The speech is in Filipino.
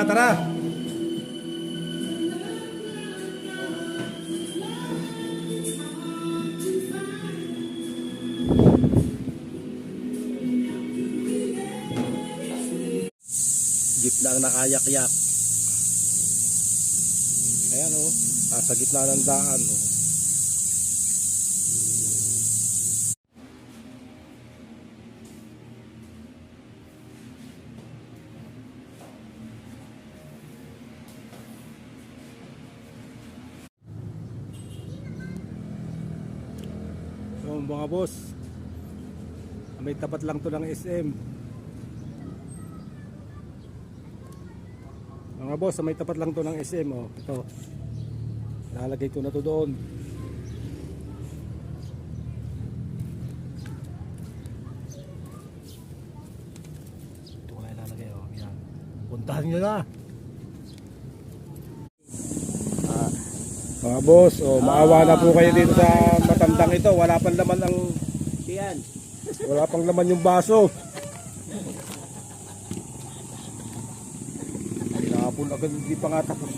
Tara, tara. Jeep na ang nakayak-yak. Ayan o, nasa gitna ng daan o. So mga boss, may tapat lang to ng SM. Mga boss, may tapat lang to ng SM oh. Ito. Lalagay ko na to doon. Ito ko na ilalagay oh. Yan. Puntahan nyo na. Mga boss, oh, maawa na po kayo dito sa matandang ito. Wala pang laman ang Yan. wala pang laman yung baso. Hapon agad hindi pa nga tapos.